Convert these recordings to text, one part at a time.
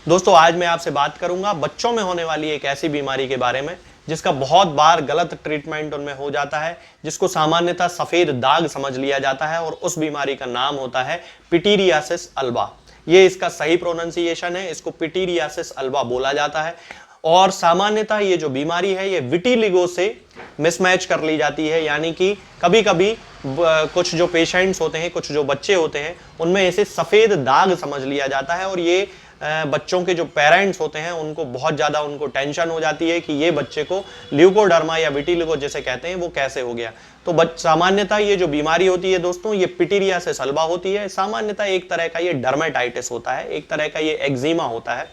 दोस्तों आज मैं आपसे बात करूंगा बच्चों में होने वाली एक ऐसी बीमारी के बारे में जिसका बहुत बार गलत ट्रीटमेंट उनमें हो जाता है, जिसको सामान्यतः सफेद दाग समझ लिया जाता है और उस बीमारी का नाम होता है पिटीरियासिस अल्बा। ये इसका सही प्रोनाउंसिएशन है, इसको पिटीरियासिस अल्बा बोला जाता है। और सामान्यतः ये जो बीमारी है ये विटिलिगो से मिसमैच कर ली जाती है, यानी कि कभी कभी कुछ जो पेशेंट्स होते हैं, कुछ जो बच्चे होते हैं, उनमें ऐसे सफेद दाग समझ लिया जाता है और ये बच्चों के जो पेरेंट्स होते हैं उनको बहुत ज्यादा उनको टेंशन हो जाती है कि ये बच्चे को ल्यूकोडर्मा या विटिलिगो जैसे कहते हैं वो कैसे हो गया। तो सामान्यतः ये जो बीमारी होती है दोस्तों, ये पिटीरियासिस अल्बा होती है। सामान्यतः एक तरह का ये डर्मेटाइटिस होता है, एक तरह का ये एक्जिमा होता है,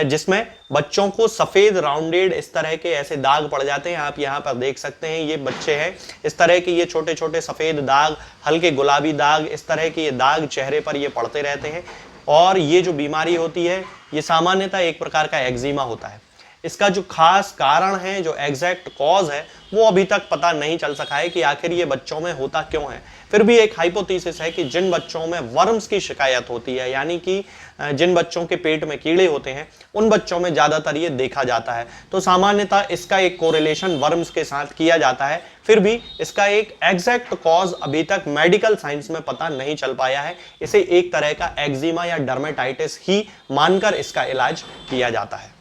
जिसमें बच्चों को सफेद राउंडेड इस तरह के ऐसे दाग पड़ जाते हैं। आप यहाँ पर देख सकते हैं, ये बच्चे हैं, इस तरह के ये छोटे छोटे सफेद दाग, हल्के गुलाबी दाग, इस तरह के ये दाग चेहरे पर ये पड़ते रहते हैं। और ये जो बीमारी होती है ये सामान्यतः एक प्रकार का एक्जिमा होता है। इसका जो खास कारण है, जो एग्जैक्ट कॉज है, वो अभी तक पता नहीं चल सका है कि आखिर ये बच्चों में होता क्यों है। फिर भी एक हाइपोथेसिस है कि जिन बच्चों में वर्म्स की शिकायत होती है, यानी कि जिन बच्चों के पेट में कीड़े होते हैं, उन बच्चों में ज्यादातर ये देखा जाता है। तो सामान्यतः इसका एक कोरिलेशन वर्म्स के साथ किया जाता है। फिर भी इसका एक एग्जैक्ट कॉज अभी तक मेडिकल साइंस में पता नहीं चल पाया है। इसे एक तरह का एक्जिमा या डर्मेटाइटिस ही मानकर इसका इलाज किया जाता है।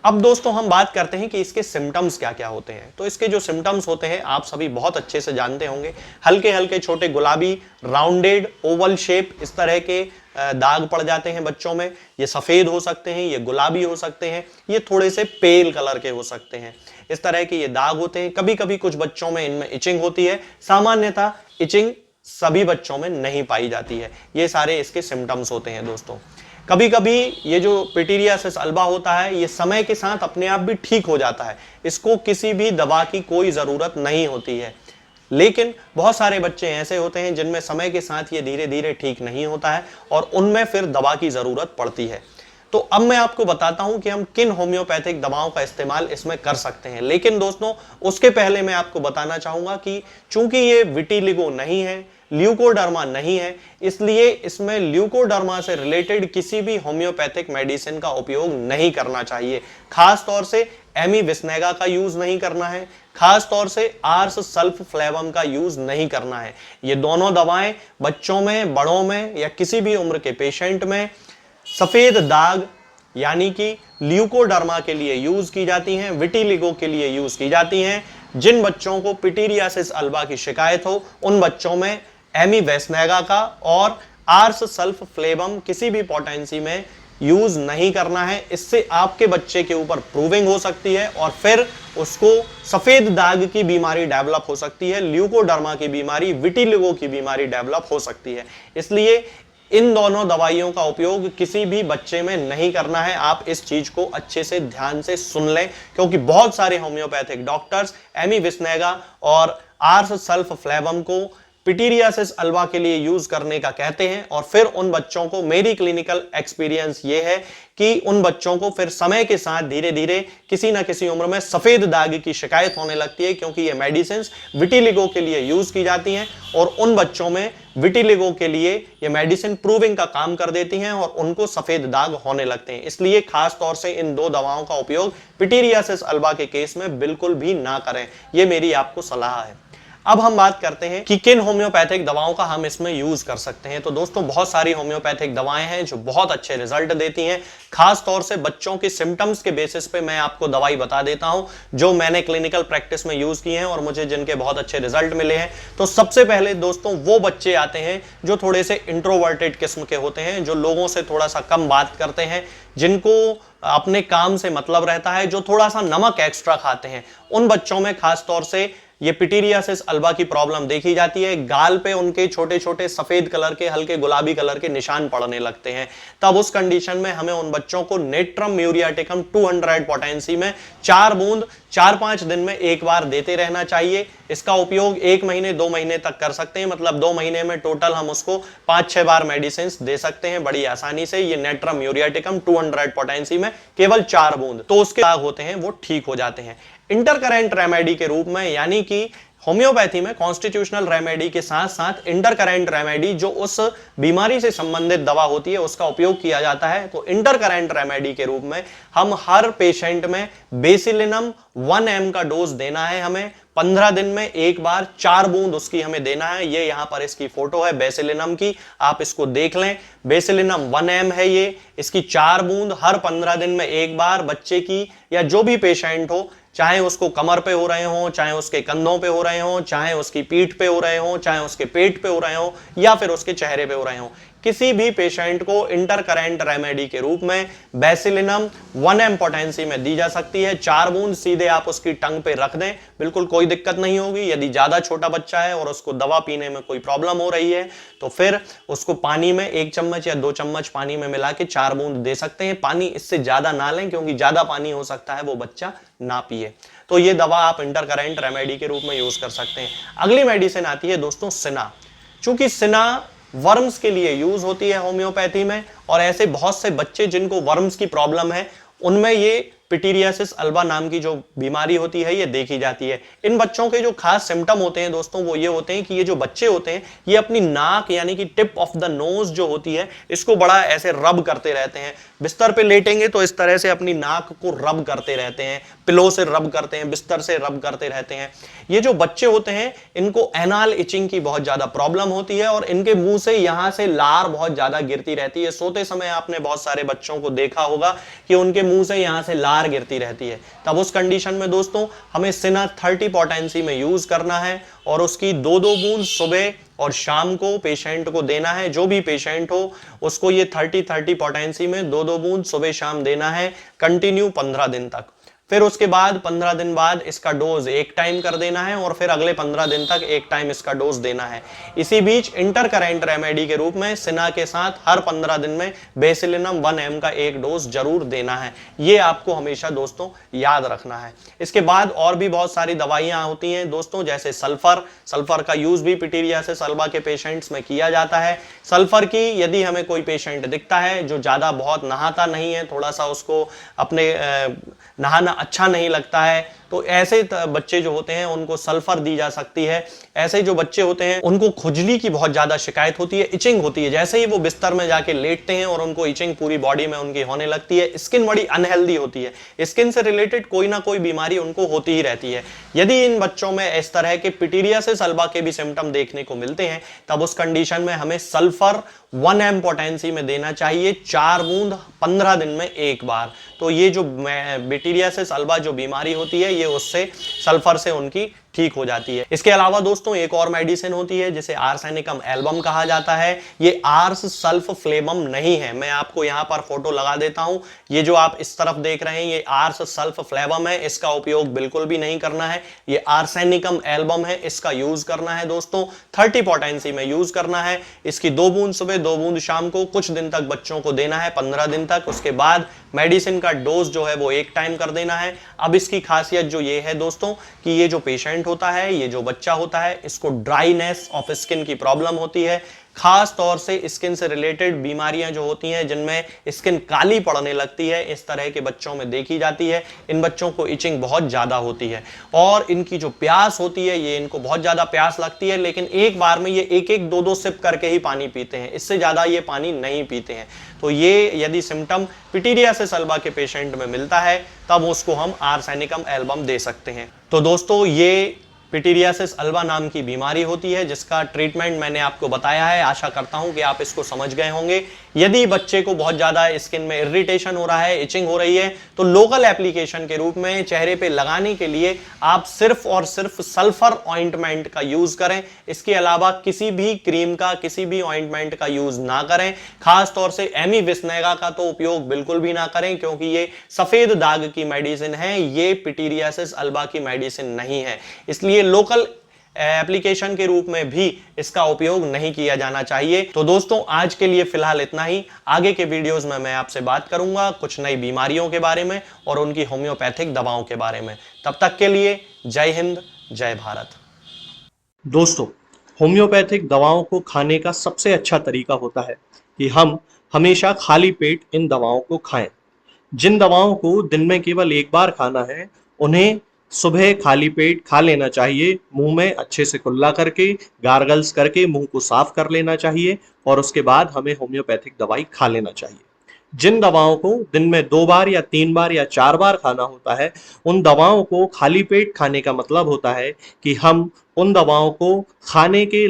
अब दोस्तों हम बात करते हैं कि इसके सिम्टम्स क्या क्या होते हैं। तो इसके जो सिम्टम्स होते हैं आप सभी बहुत अच्छे से जानते होंगे। हल्के हल्के छोटे गुलाबी राउंडेड ओवल शेप इस तरह के दाग पड़ जाते हैं बच्चों में। ये सफेद हो सकते हैं, ये गुलाबी हो सकते हैं, ये थोड़े से पेल कलर के हो सकते हैं। इस तरह के ये दाग होते हैं। कभी कभी कुछ बच्चों में इनमें इचिंग होती है। सामान्यतः इचिंग सभी बच्चों में नहीं पाई जाती है। ये सारे इसके सिम्टम्स होते हैं दोस्तों। कभी कभी ये जो पिटीरियासिस अल्बा होता है ये समय के साथ अपने आप भी ठीक हो जाता है। इसको किसी भी दवा की कोई जरूरत नहीं होती है। लेकिन बहुत सारे बच्चे ऐसे होते हैं जिनमें समय के साथ ये धीरे धीरे ठीक नहीं होता है और उनमें फिर दवा की जरूरत पड़ती है। तो अब मैं आपको बताता हूं कि हम किन होम्योपैथिक दवाओं का इस्तेमाल इसमें कर सकते हैं। लेकिन दोस्तों उसके पहले मैं आपको बताना चाहूंगा कि चूंकि ये विटिलिगो नहीं है, ल्यूकोडर्मा नहीं है, इसलिए इसमें ल्यूकोडर्मा से रिलेटेड किसी भी होम्योपैथिक मेडिसिन का उपयोग नहीं करना चाहिए। खास तौर से एमिविस्नेगा का यूज नहीं करना है, खास तौर से आर्स सल्फफ्लेवम का यूज नहीं करना है। ये दोनों दवाएं बच्चों में, बड़ों में या किसी भी उम्र के पेशेंट में सफेद दाग यानी कि ल्यूकोडर्मा के लिए यूज की जाती हैं, विटिलिगो के लिए यूज की जाती हैं। जिन बच्चों को पिटीरियासिस अल्बा की शिकायत हो उन बच्चों में एमिवेस्नेगा का और आर्स सल्फफ्लेवम किसी भी पोटेंसी में यूज नहीं करना है। इससे आपके बच्चे के ऊपर प्रूविंग हो सकती है और फिर उसको सफेद दाग की बीमारी डेवलप हो सकती है, ल्यूकोडर्मा की बीमारी, विटिलिगो की बीमारी डेवलप हो सकती है। इसलिए इन दोनों दवाइयों का उपयोग किसी भी बच्चे में नहीं करना है। आप इस चीज को अच्छे से ध्यान से सुन लें, क्योंकि बहुत सारे होम्योपैथिक डॉक्टर्स एमिविस्नेगा और आर्स सल्फफ्लेवम को पिटीरियासिस अल्बा के लिए यूज करने का कहते हैं और फिर उन बच्चों को, मेरी क्लिनिकल एक्सपीरियंस ये है कि उन बच्चों को फिर समय के साथ धीरे धीरे किसी ना किसी उम्र में सफेद दाग की शिकायत होने लगती है, क्योंकि ये मेडिसिन विटिलिगो के लिए यूज की जाती हैं और उन बच्चों में विटिलिगो के लिए ये मेडिसिन प्रूविंग का काम कर देती हैं और उनको सफेद दाग होने लगते हैं। इसलिए खास तौर से इन दो दवाओं का उपयोग पिटीरियासिस अल्बा के केस में बिल्कुल भी ना करें, ये मेरी आपको सलाह है। अब हम बात करते हैं कि किन होम्योपैथिक दवाओं का हम इसमें यूज कर सकते हैं। तो दोस्तों बहुत सारी होम्योपैथिक दवाएं हैं जो बहुत अच्छे रिजल्ट देती हैं। खास तौर से बच्चों के सिम्टम्स के बेसिस पे मैं आपको दवाई बता देता हूं जो मैंने क्लिनिकल प्रैक्टिस में यूज किए हैं और मुझे जिनके बहुत अच्छे रिजल्ट मिले हैं। तो सबसे पहले दोस्तों वो बच्चे आते हैं जो थोड़े से इंट्रोवर्टेड किस्म के होते हैं, जो लोगों से थोड़ा सा कम बात करते हैं, जिनको अपने काम से मतलब रहता है, जो थोड़ा सा नमक एक्स्ट्रा खाते हैं। उन बच्चों में खास तौर से ये पिटीरियासिस अल्बा की प्रॉब्लम देखी जाती है। गाल पे उनके छोटे छोटे सफेद कलर के, हल्के गुलाबी कलर के निशान पड़ने लगते हैं। तब उस कंडीशन में हमें उन बच्चों को नेट्रम म्यूरियाटिकम 200 पोटेंसी में 4 बूंद 4-5 दिन में एक बार देते रहना चाहिए। इसका उपयोग 1 महीने 2 महीने तक कर सकते हैं, मतलब 2 महीने में टोटल हम उसको 5-6 बार मेडिसिन दे सकते हैं बड़ी आसानी से। ये नेट्रम म्यूरियाटिकम 200 पोटेंसी में केवल 4 बूंद, तो उसके दाग होते हैं वो ठीक हो जाते हैं। इंटरकरेंट रेमेडी के रूप में, यानी कि होम्योपैथी में कॉन्स्टिट्यूशनल रेमेडी के साथ साथ इंटरकरेंट रेमेडी जो उस बीमारी से संबंधित दवा होती है उसका उपयोग किया जाता है। तो इंटरकरेंट रेमेडी के रूप में हम हर पेशेंट में बेसिलिनम 1 mg का डोज देना है। हमें 15 दिन में एक बार 4 बूंद उसकी हमें देना है। ये यहां पर इसकी फोटो है बेसिलिनम की, आप इसको देख लें। बेसिलिनम 1 mg है ये, इसकी 4 बूंद हर 15 दिन में एक बार बच्चे की या जो भी पेशेंट हो, चाहे उसको कमर पे हो रहे हो, चाहे उसके कंधों पे हो रहे हो, चाहे उसकी पीठ पे हो रहे हो, चाहे उसके पेट पे हो रहे हो या फिर उसके चेहरे पे हो रहे हो, किसी भी पेशेंट को इंटरकरेंट रेमेडी के रूप में बेसिलिनम 1 mg पोटेंसी में दी जा सकती है। 4 बूंद सीधे आप उसकी टंग पे रख दें, बिल्कुल कोई दिक्कत नहीं होगी। यदि ज्यादा छोटा बच्चा है और उसको दवा पीने में कोई प्रॉब्लम हो रही है तो फिर उसको पानी में 1 चम्मच या 2 चम्मच पानी में मिला के 4 बूंद दे सकते हैं। पानी इससे ज्यादा ना लें क्योंकि ज्यादा पानी हो सकता है वो बच्चा ना पिए। तो ये दवा आप इंटरकरेंट रेमेडी के रूप में यूज कर सकते हैं। अगली मेडिसिन आती है दोस्तों सिना। चूंकि सिना वर्म्स के लिए यूज होती है होम्योपैथी में, और ऐसे बहुत से बच्चे जिनको वर्म्स की प्रॉब्लम है उनमें ये पिटीरियासिस अल्बा नाम की जो बीमारी होती है ये देखी जाती है। इन बच्चों के जो खास सिम्टम होते हैं दोस्तों वो ये होते हैं कि ये जो बच्चे होते हैं ये अपनी नाक यानी कि टिप ऑफ द नोज जो होती है इसको बड़ा ऐसे रब करते रहते हैं। बिस्तर पे लेटेंगे तो इस तरह से अपनी नाक को रब करते रहते हैं, पिलो से रब करते हैं, बिस्तर से रब करते रहते हैं। ये जो बच्चे होते हैं इनको एनाल इचिंग की बहुत ज्यादा प्रॉब्लम होती है और इनके मुंह से यहां से लार बहुत ज्यादा गिरती रहती है। सोते समय आपने बहुत सारे बच्चों को देखा होगा कि उनके मुंह से यहां से लार गिरती रहती है। तब उस कंडीशन में दोस्तों हमें सिना 30 पोटेंसी में यूज करना है और उसकी 2-2 बूंद सुबह और शाम को पेशेंट को देना है। जो भी पेशेंट हो उसको ये 30-30 पोटेंसी में 2-2 बूंद सुबह शाम देना है कंटिन्यू 15 दिन तक। फिर उसके बाद 15 दिन बाद इसका डोज एक टाइम कर देना है और फिर अगले 15 दिन तक एक टाइम इसका डोज देना है। इसी बीच इंटरकरेंट रेमेडी के रूप में सिना के साथ हर 15 दिन में बेसिलिनम 1 mg का एक डोज जरूर देना है। ये आपको हमेशा दोस्तों याद रखना है। इसके बाद और भी बहुत सारी दवाइयां होती हैं दोस्तों, जैसे सल्फर का यूज भी पिटीरियासिस अल्बा के पेशेंट्स में किया जाता है। सल्फर की यदि हमें कोई पेशेंट दिखता है जो ज्यादा बहुत नहाता नहीं है, थोड़ा सा उसको अपने नहाना अच्छा नहीं लगता है, तो ऐसे बच्चे जो होते हैं उनको सल्फर दी जा सकती है। ऐसे जो बच्चे होते हैं उनको खुजली की बहुत ज्यादा शिकायत होती है, इचिंग होती है, जैसे ही वो बिस्तर में जाके लेटते हैं और उनको इचिंग पूरी बॉडी में उनकी होने लगती है। स्किन बड़ी अनहेल्दी होती है, स्किन से रिलेटेड कोई ना कोई बीमारी उनको होती ही रहती है। यदि इन बच्चों में इस तरह के पिटीरियासिस अल्बा के भी सिम्टम देखने को मिलते हैं तब उस कंडीशन में हमें सल्फर 1 mg पोटेंसी में देना चाहिए, 4 बूंद 15 दिन में एक बार। तो ये जो पिटीरियासिस अल्बा जो बीमारी होती है ये उससे सल्फर से उनकी ठीक हो जाती है। इसके अलावा दोस्तों एक और मेडिसिन होती है जिसे आर्सेनिकम एल्बम कहा जाता है। ये आर्स सल्फ फ्लेबम नहीं है, मैं आपको यहां पर फोटो लगा देता हूं। ये जो आप इस तरफ देख रहे हैं ये आर्स सल्फ फ्लेबम है, इसका उपयोग बिल्कुल भी नहीं करना है। ये आर्सेनिकम एल्बम है, इसका यूज करना है दोस्तों 30 पोटेंसी में यूज करना है। इसकी 2 बूंद सुबह 2 बूंद शाम को कुछ दिन तक बच्चों को देना है, 15 दिन तक। उसके बाद मेडिसिन का डोज जो है वो एक टाइम कर देना है। अब इसकी खासियत जो ये है दोस्तों कि ये जो पेशेंट होता है, ये जो बच्चा होता है, इसको ड्राइनेस ऑफ स्किन की प्रॉब्लम होती है। खास तौर से स्किन से रिलेटेड बीमारियां जो होती हैं जिनमें स्किन काली पड़ने लगती है, इस तरह के बच्चों में देखी जाती है। इन बच्चों को इचिंग बहुत ज्यादा होती है और इनकी जो प्यास होती है, ये इनको बहुत ज्यादा प्यास लगती है, लेकिन एक बार में ये 1-1, 2-2 सिप करके ही पानी पीते हैं, इससे ज्यादा ये पानी नहीं पीते हैं। तो ये यदि सिम्टम पिटीरियासिस अल्बा के पेशेंट में मिलता है तब उसको हम आर्सेनिकम एल्बम दे सकते हैं। तो दोस्तों ये पिटीरियासिस अल्बा नाम की बीमारी होती है जिसका ट्रीटमेंट मैंने आपको बताया है। आशा करता हूं कि आप इसको समझ गए होंगे। यदि बच्चे को बहुत ज्यादा स्किन में इरिटेशन हो रहा है, इचिंग हो रही है, तो लोकल एप्लीकेशन के रूप में चेहरे पे लगाने के लिए आप सिर्फ और सिर्फ सल्फर ऑइंटमेंट का यूज करें। इसके अलावा किसी भी क्रीम का, किसी भी ऑइंटमेंट का यूज ना करें। खास तौर से एमी विस्नेगा का तो उपयोग बिल्कुल भी ना करें क्योंकि ये सफेद दाग की मेडिसिन है, ये पिटीरियासिस अल्बा की मेडिसिन नहीं है। इसलिए लोकल एप्लीकेशन के रूप में भी इसका उपयोग नहीं किया जाना चाहिए। तो दोस्तों आज के लिए फिलहाल इतना ही। आगे के वीडियोस में मैं आपसे बात करूंगा कुछ नई बीमारियों के बारे में और उनकी होम्योपैथिक दवाओं के बारे में। तब तक के लिए जय हिंद, जय भारत। दोस्तों होम्योपैथिक दवाओं को खाने का सबसे अच्छा तरीका होता है कि हम हमेशा खाली पेट इन दवाओं को खाएं। जिन दवाओं को दिन में केवल एक बार खाना है उन्हें सुबह खाली पेट खा लेना चाहिए, मुंह में अच्छे से कुल्ला करके, गार्गल्स करके मुंह को साफ कर लेना चाहिए और उसके बाद हमें होम्योपैथिक दवाई खा लेना चाहिए। जिन दवाओं को दिन में 2 बार या 3 बार या 4 बार खाना होता है, उन दवाओं को खाली पेट खाने का मतलब होता है कि हम उन दवाओं को खाने के